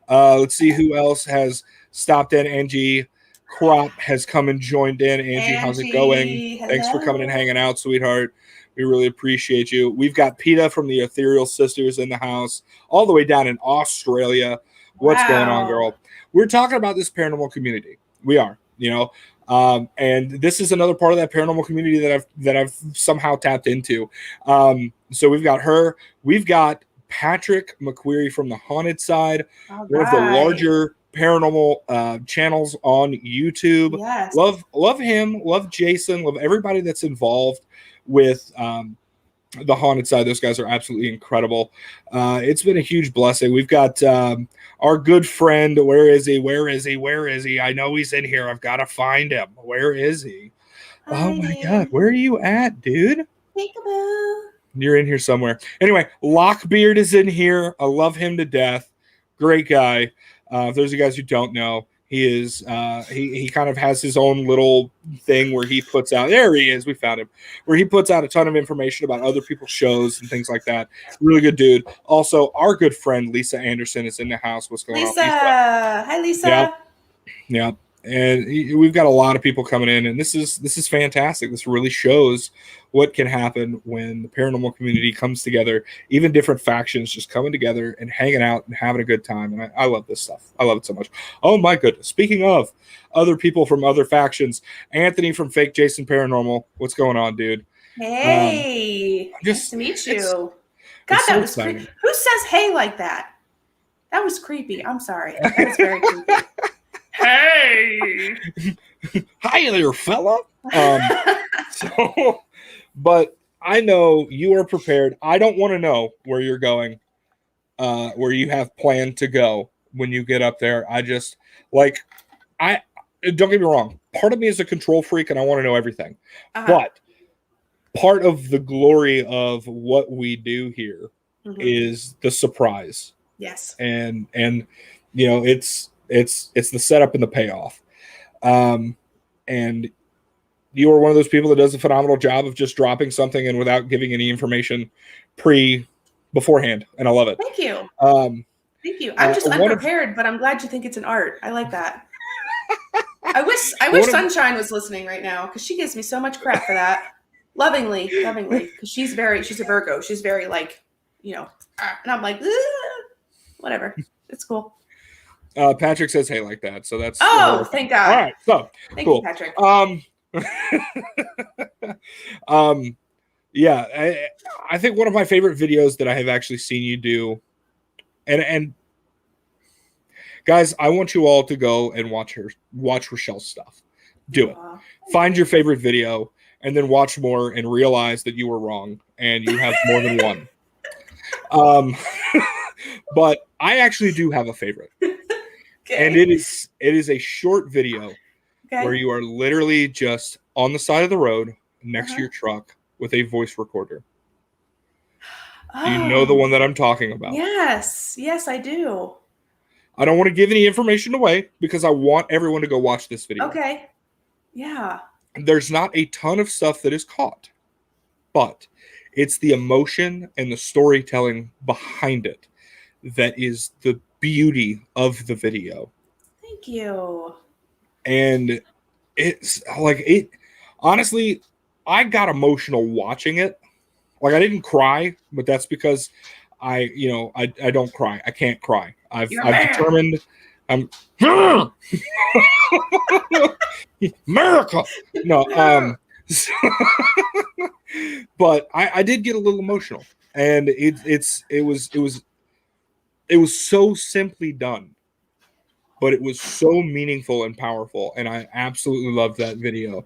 Let's see who else has stopped in. Angie Crop has come and joined in. Angie, how's it going? Hello. Thanks for coming and hanging out, sweetheart. We really appreciate you. We've got PETA from the Ethereal Sisters in the house, all the way down in Australia. What's going on, girl? We're talking about this paranormal community. We are, and this is another part of that paranormal community that I've somehow tapped into. So we've got her. We've got Patrick McQuarrie from the Haunted Side, one of the larger paranormal channels on YouTube. Yes. Love him. Love Jason. Love everybody that's involved with the Haunted Side. Those guys are absolutely incredible. It's been a huge blessing. We've got our good friend. Where is he? I know he's in here. I've got to find him. Where is he? Hi, oh my God, where are you at, dude? Peekaboo. You're in here somewhere. Anyway, Lockbeard is in here. I love him to death. Great guy. If those of you guys who don't know, he is he kind of has his own little thing where he puts out, there he is, we found him, where he puts out a ton of information about other people's shows and things like that. Really good dude. Also, our good friend Lisa Anderson is in the house. What's going on, Lisa? Hi, Lisa. Yep. And we've got a lot of people coming in, and this is fantastic. This really shows what can happen when the paranormal community comes together, even different factions just coming together and hanging out and having a good time. And I love this stuff. I love it so much. Oh my goodness. Speaking of other people from other factions, Anthony from Fake Jason Paranormal. What's going on, dude? Hey, nice to meet you. God, that was creepy. Who says hey like that? That was creepy. I'm sorry. That was very creepy. Hey, hi there, fella. But I know you are prepared. I don't want to know where you're going, where you have planned to go when you get up there. don't get me wrong. Part of me is a control freak and I want to know everything. Uh-huh. But part of the glory of what we do here is the surprise. Yes. And you know, it's the setup and the payoff. And you are one of those people that does a phenomenal job of just dropping something and without giving any information beforehand. And I love it. Thank you. Thank you. I'm just unprepared, but I'm glad you think it's an art. I like that. I wish Sunshine was listening right now because she gives me so much crap for that. Lovingly, because she's a Virgo. She's very like, you know, and I'm like, whatever. It's cool. Patrick says, "Hey," like that. So that's thank God. All right, so thank cool. you, Patrick. Yeah, I think one of my favorite videos that I have actually seen you do, and guys, I want you all to go and watch Richelle's stuff. Do it. Find your favorite video and then watch more and realize that you were wrong and you have more than one. But I actually do have a favorite. Okay. And it is a short video where you are literally just on the side of the road next to your truck with a voice recorder. Do you know the one that I'm talking about? Yes, I do. I don't want to give any information away because I want everyone to go watch this video. Okay. Yeah. There's not a ton of stuff that is caught, but it's the emotion and the storytelling behind it that is the beauty of the video. Thank you. And it's like it. Honestly, I got emotional watching it. Like I didn't cry, but that's because I don't cry. I can't cry. I've determined. I'm America. No. But I did get a little emotional, and it was so simply done, but it was so meaningful and powerful, and I absolutely loved that video.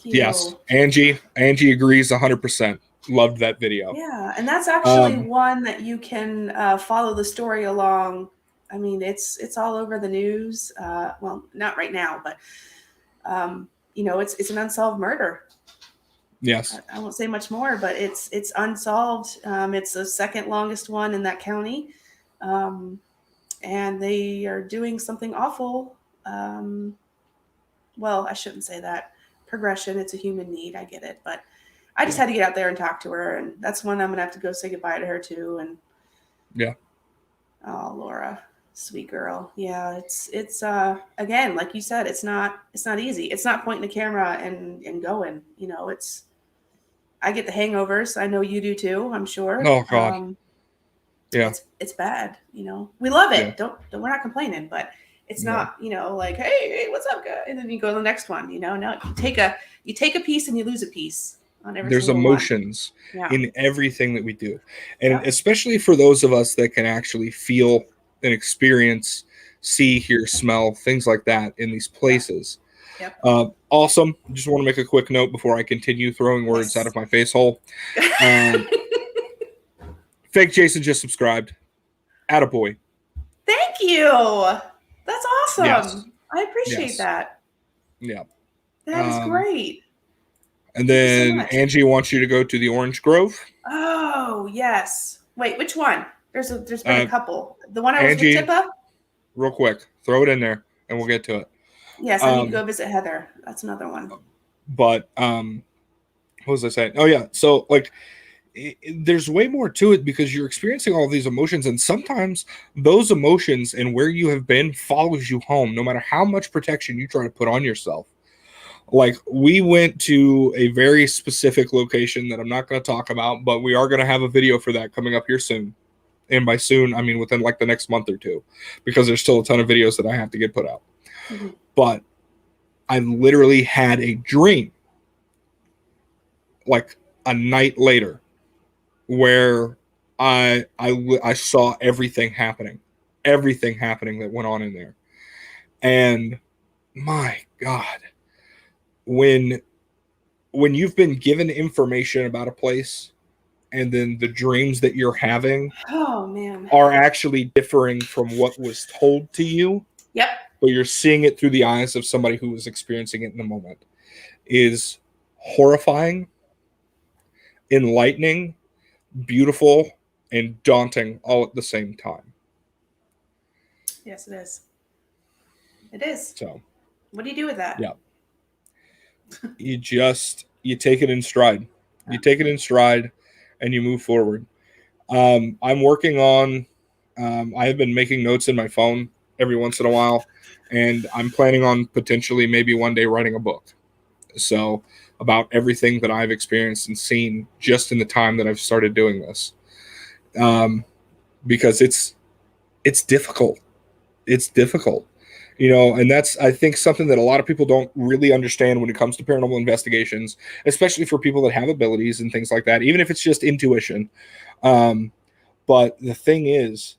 Yes, Angie agrees 100%. Loved that video. Yeah, and that's actually one that you can follow the story along. I mean, it's all over the news. Well, not right now, but it's an unsolved murder. Yes. I won't say much more, but it's unsolved. It's the second longest one in that county, and they are doing something awful. Well, I shouldn't say that. Progression, it's a human need. I get it, but I just had to get out there and talk to her, and that's one I'm gonna have to go say goodbye to her too. And oh, Laura, sweet girl. Yeah, it's again, like you said, it's not easy. It's not pointing the camera and going. You know, I get the hangovers. I know you do too. I'm sure. Oh God. Yeah, it's bad. You know, we love it. Don't we're not complaining, but it's not, like, hey, what's up, guy? And then you go to the next one. No, you take a piece and you lose a piece. There's emotions in everything that we do. And especially for those of us that can actually feel and experience, see, hear, smell, things like that in these places. Yep. Awesome. Just want to make a quick note before I continue throwing words out of my face hole. Fake Jason just subscribed. Attaboy. Thank you. That's awesome. Yes. I appreciate that. Yeah. That is great. And then Angie wants you to go to the Orange Grove. Oh, yes. Wait, which one? There's been a couple. The one I was with Tippa? Real quick. Throw it in there and we'll get to it. Yes, I need to go visit Heather. That's another one. But what was I saying? Oh, yeah. So, like, there's way more to it because you're experiencing all of these emotions, and sometimes those emotions and where you have been follows you home, no matter how much protection you try to put on yourself. Like, we went to a very specific location that I'm not going to talk about, but we are going to have a video for that coming up here soon. And by soon, I mean within like the next month or two, because there's still a ton of videos that I have to get put out. Mm-hmm. But I literally had a dream like a night later where I saw everything happening that went on in there. And my God, when you've been given information about a place and then the dreams that you're having oh man are actually differing from what was told to you. Yep. but you're seeing it through the eyes of somebody who was experiencing it in the moment, is horrifying, enlightening, beautiful, and daunting all at the same time. Yes, it is. It is. So, what do you do with that? yeah. You take it in stride. You take it in stride and you move forward. I'm working on, I have been making notes in my phone every once in a while, and I'm planning on potentially maybe one day writing a book. So, about everything that I've experienced and seen just in the time that I've started doing this. Because it's difficult. It's difficult. And that's, I think, something that a lot of people don't really understand when it comes to paranormal investigations, especially for people that have abilities and things like that, even if it's just intuition. But the thing is,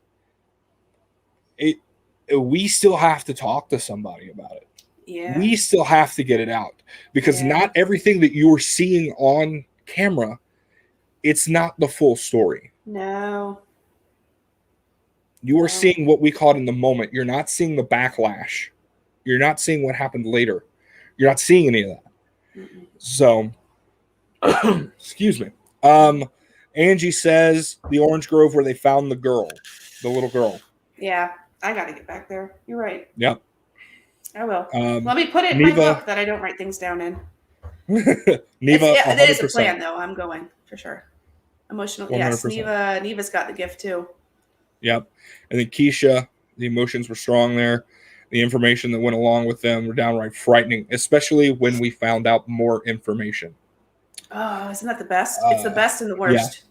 we still have to talk to somebody about it. Yeah. We still have to get it out, because not everything that you're seeing on camera, it's not the full story. No. You are seeing what we caught in the moment. You're not seeing the backlash. You're not seeing what happened later. You're not seeing any of that. Mm-mm. So, excuse me. Angie says the Orange Grove where they found the little girl. Yeah, I got to get back there. You're right. Yep. I will. Let me put it in my book that I don't write things down in. Neva, it is a plan, though. I'm going for sure. Emotional. 100%. Yes, Neva's got the gift too. Yep. And then Keisha, the emotions were strong there. The information that went along with them were downright frightening, especially when we found out more information. Oh, isn't that the best? It's the best and the worst.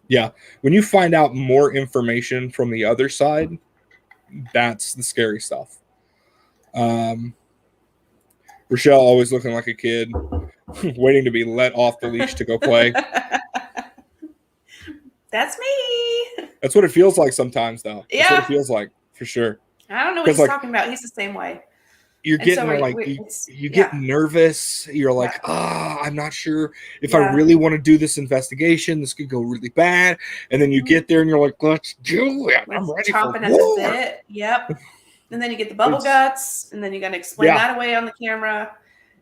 Yeah. When you find out more information from the other side, that's the scary stuff. Richelle always looking like a kid, waiting to be let off the leash to go play. That's me. That's what it feels like sometimes, though. Yeah. That's what it feels like, for sure. I don't know what he's talking about. He's the same way. You're getting you get nervous. You're like, I'm not sure if I really want to do this investigation. This could go really bad. And then you get there and you're like, let's do it. I'm ready for chomping at the bit. Yep. And then you get the bubble guts, and then you got to explain that away on the camera.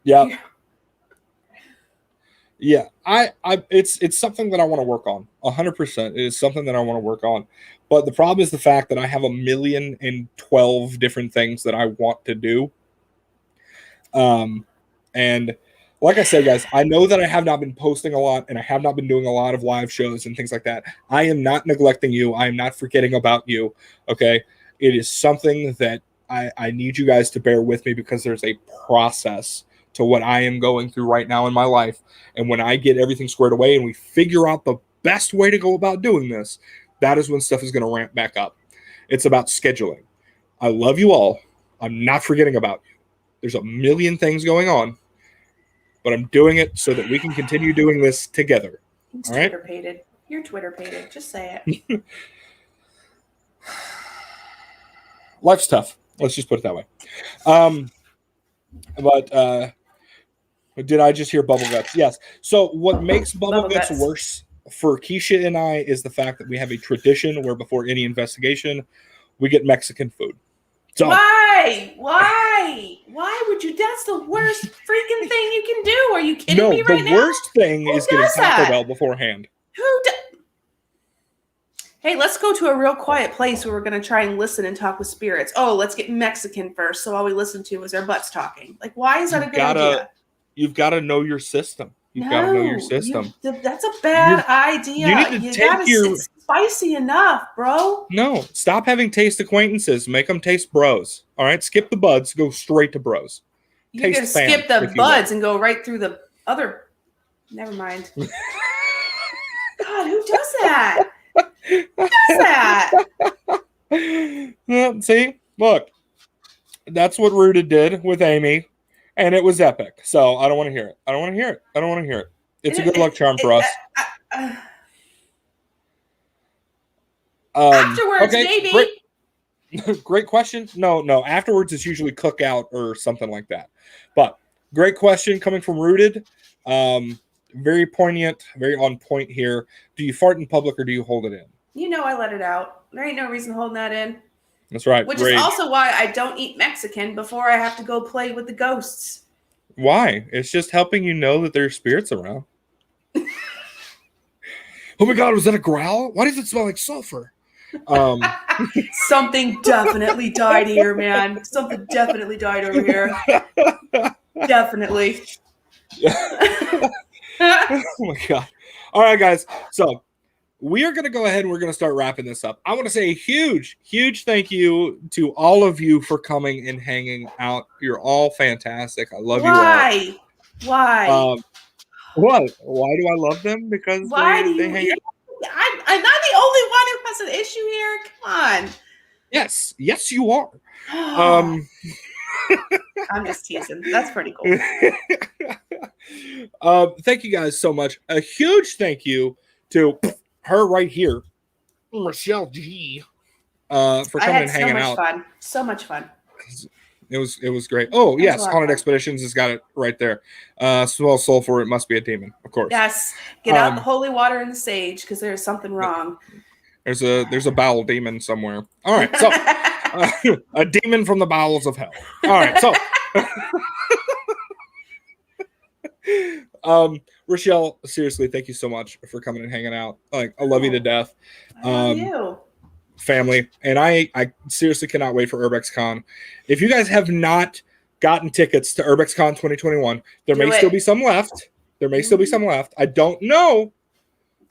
Yeah. Yeah. It's something that I want to work on. 100%. It is something that I want to work on. But the problem is the fact that I have 1,012 different things that I want to do. And like I said, guys, I know that I have not been posting a lot and I have not been doing a lot of live shows and things like that. I am not neglecting you. I am not forgetting about you. Okay. It is something that I need you guys to bear with me, because there's a process to what I am going through right now in my life. And when I get everything squared away and we figure out the best way to go about doing this, that is when stuff is going to ramp back up. It's about scheduling. I love you all. I'm not forgetting about you. There's 1,000,000 things going on, but I'm doing it so that we can continue doing this together. It's all right? Twitter-pated. You're Twitter-pated. Just say it. Life's tough. Let's just put it that way. But did I just hear bubble guts? Yes. So what makes bubble guts worse for Keisha and I is the fact that we have a tradition where before any investigation, we get Mexican food. So, why would you? That's the worst freaking thing you can do. Are you kidding me right now? No, the worst thing is getting Taco Bell beforehand. Who does? Hey, let's go to a real quiet place where we're going to try and listen and talk with spirits. Oh, let's get Mexican first. So all we listen to is our butts talking. Like, why is that a good idea? You've got to know your system. You've got to know your system. That's a bad idea. You need to take it's spicy enough, bro. No, stop having taste acquaintances. Make them taste bros. All right, skip the buds. Go straight to bros. You're going to skip the buds and go right through the other. Never mind. God, who does that? Who does that? Well, see, look, that's what Rooted did with Amy, and it was epic. So I don't want to hear it. It's a good luck charm for us. Afterwards, maybe. Great question. No. Afterwards, it's usually cookout or something like that. But great question coming from Rooted. Very poignant, very on point here. Do you fart in public or do you hold it in? I let it out. There ain't no reason holding that in. That's right. Which Rage. is also why I don't eat Mexican before I have to go play with the ghosts. Why? It's just helping you know that there's spirits around. Oh my God, was that a growl? Why does it smell like sulfur? Something definitely died here, man. Something definitely died over here. Definitely. Oh my God. All right, guys. So we are going to go ahead and we're going to start wrapping this up. I want to say a huge, huge thank you to all of you for coming and hanging out. You're all fantastic. I love you all. Why? What? Why do I love them? Because Why do they you? hang out. I'm not the only one who has an issue here. Come on. Yes, you are. I'm just teasing. That's pretty cool. Thank you guys so much. A huge thank you to her right here, Richelle G, for coming and hanging out. So much fun. It was great. Oh yes, Haunted Expeditions has got it right there. Smell sulfur. It must be a demon, of course. Yes. Get out the holy water and the sage because there's something wrong. There's a bowel demon somewhere. All right, so a demon from the bowels of hell. All right, so Richelle, seriously, thank you so much for coming and hanging out. Like, I love you to death. I love you. Family, and I seriously cannot wait for UrbexCon. If you guys have not gotten tickets to UrbexCon 2021, there may still be some left. I don't know,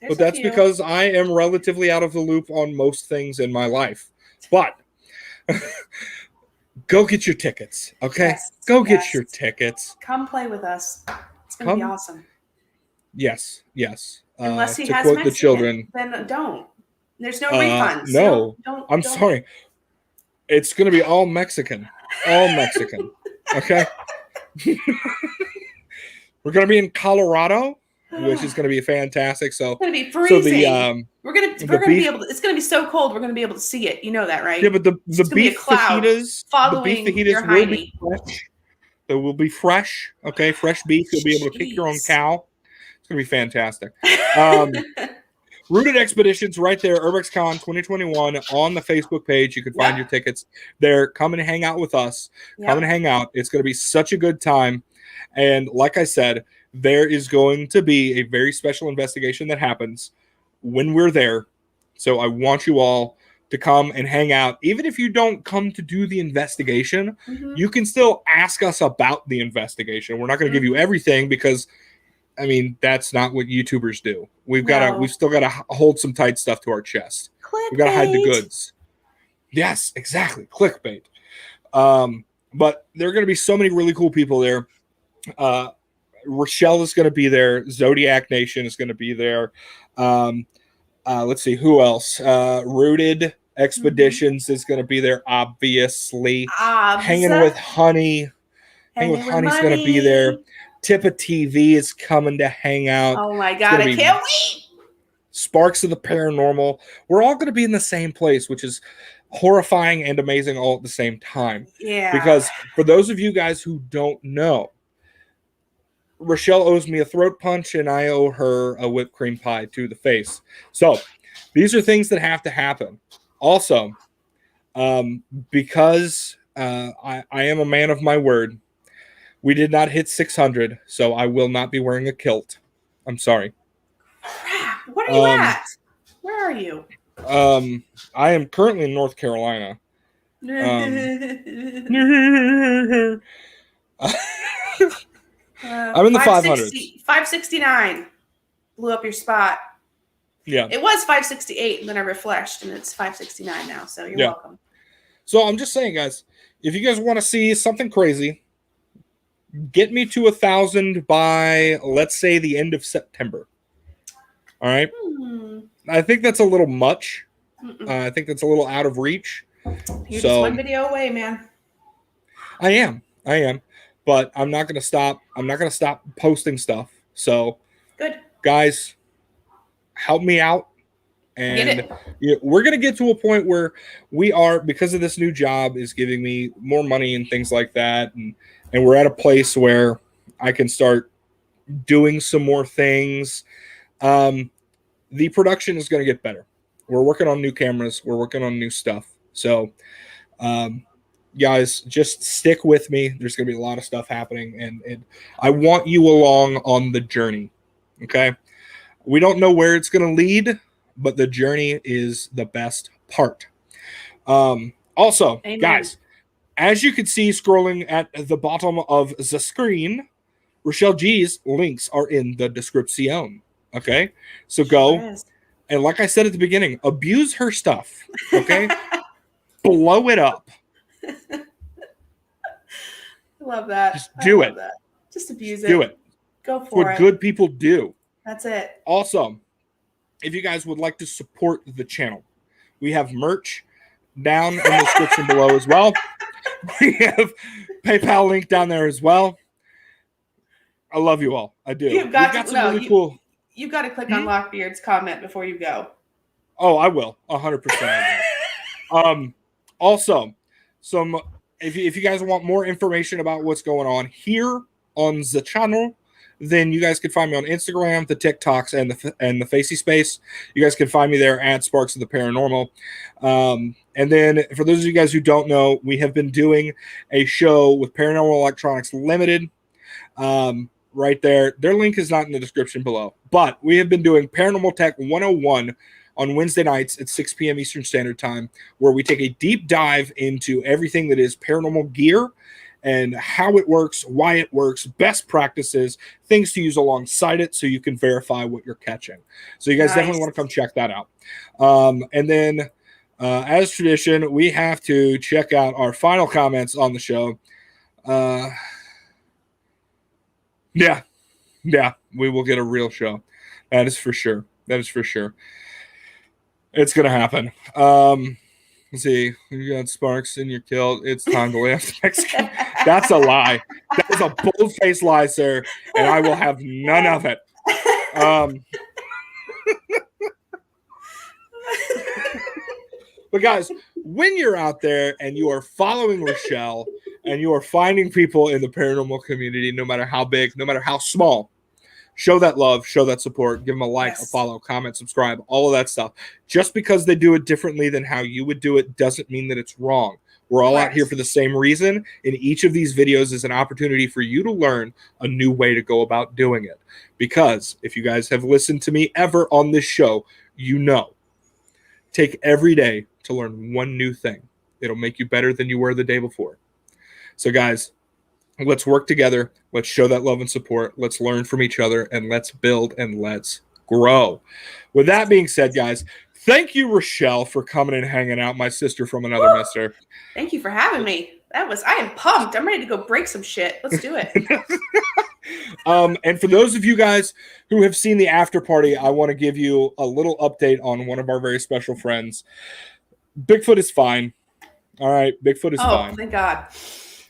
but that's because I am relatively out of the loop on most things in my life. But go get your tickets, okay? Get your tickets. Come play with us. It's gonna be awesome. Yes. Unless he to has quote Mexican, the children, then don't. There's no refunds. No, don't. Sorry. It's going to be all Mexican. Okay. We're going to be in Colorado, which is going to be fantastic. So it's going to be freezing. So we're going to be able to, it's going to be so cold. We're going to be able to see it. You know that, right? Yeah, but the beef fajitas will be fresh. They will be fresh. Okay. Fresh beef. You'll be able to pick your own cow. It's going to be fantastic. Rooted Expeditions right there, UrbexCon 2021 on the Facebook page. You can find your tickets there. Come and hang out with us. Come and hang out. It's going to be such a good time. And like I said, there is going to be a very special investigation that happens when we're there. So I want you all to come and hang out. Even if you don't come to do the investigation, you can still ask us about the investigation. We're not going to give you everything because I mean, that's not what YouTubers do. We've still got to hold some tight stuff to our chest. We've got to hide the goods. Yes, exactly. Clickbait. But there are going to be so many really cool people there. Richelle is going to be there. Zodiac Nation is going to be there. Let's see who else. Rooted Expeditions is going to be there. Obviously, hanging with Honey. Hanging with Honey's going to be there. Tippa TV is coming to hang out. Oh my God, I can't wait. Sparks of the Paranormal. We're all going to be in the same place, which is horrifying and amazing all at the same time. Yeah. Because for those of you guys who don't know, Richelle owes me a throat punch and I owe her a whipped cream pie to the face. So these are things that have to happen. Also, because I am a man of my word, we did not hit 600, so I will not be wearing a kilt. I'm sorry. Crap. What are you at? Where are you? I am currently in North Carolina. I'm in the 500s. 569 blew up your spot. Yeah. It was 568, and then I refreshed, and it's 569 now, so you're welcome. So I'm just saying, guys, if you guys want to see something crazy, get me to 1,000 by, let's say, the end of September. All right? I think that's a little much. I think that's a little out of reach. You're just one video away, man. I am. But I'm not going to stop. I'm not going to stop posting stuff. So, good. Guys, help me out. And we're going to get to a point where we are, because of this new job is giving me more money and things like that. And we're at a place where I can start doing some more things. The production is going to get better. We're working on new cameras. We're working on new stuff. So, guys, just stick with me. There's going to be a lot of stuff happening, and I want you along on the journey. Okay? We don't know where it's going to lead, but the journey is the best part. Also, Amen. guys, as you can see scrolling at the bottom of the screen, Richelle G's links are in the description. Okay? So go, and like I said at the beginning, abuse her stuff. Okay? Blow it up. I love that. Just do it. That. Just abuse it. Do it. Go for it. What good people do. That's it. Also, if you guys would like to support the channel, we have merch down in the description below as well. We have PayPal link down there as well. I love you all. I do. You've got cool. You've got to click on Lockbeard's comment before you go. Oh, I will. 100%. Also, if you guys want more information about what's going on here on the channel, then you guys can find me on Instagram, the TikToks, and the Facey Space. You guys can find me there at Sparks of the Paranormal. And then for those of you guys who don't know, we have been doing a show with Paranormal Electronics Limited. Right there. Their link is not in the description below. But we have been doing Paranormal Tech 101 on Wednesday nights at 6 p.m. Eastern Standard Time, where we take a deep dive into everything that is paranormal gear and how it works, why it works, best practices, things to use alongside it so you can verify what you're catching. So you guys definitely want to come check that out. And then, as tradition, we have to check out our final comments on the show. Yeah, we will get a real show. That is for sure. It's going to happen. Let's see. You got sparks and you're killed. It's time to laugh next game. That's a lie. That is a bold-faced lie, sir, and I will have none of it. But guys, when you're out there and you are following Richelle and you are finding people in the paranormal community, no matter how big, no matter how small, show that love, show that support, give them a like, a follow, comment, subscribe, all of that stuff. Just because they do it differently than how you would do it doesn't mean that it's wrong. We're all out here for the same reason, and each of these videos is an opportunity for you to learn a new way to go about doing it. Because if you guys have listened to me ever on this show, you know, take every day to learn one new thing. It'll make you better than you were the day before. So guys, let's work together. Let's show that love and support. Let's learn from each other, and let's build and let's grow. With that being said, guys, thank you, Richelle, for coming and hanging out, my sister from another mister. Thank you for having me. I am pumped. I'm ready to go break some shit. Let's do it. And for those of you guys who have seen the after party, I want to give you a little update on one of our very special friends. Bigfoot is fine. All right, Bigfoot is fine. Oh, thank God.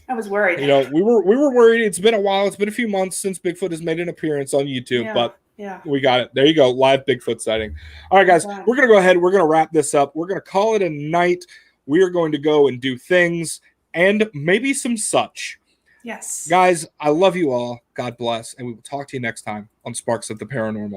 I was worried. You know, we were worried. It's been a while. It's been a few months since Bigfoot has made an appearance on YouTube, but we got it. There you go. Live Bigfoot sighting. All right, guys, we're going to go ahead. We're going to wrap this up. We're going to call it a night. We are going to go and do things and maybe some such. Yes. Guys, I love you all. God bless. And we will talk to you next time on Sparks of the Paranormal.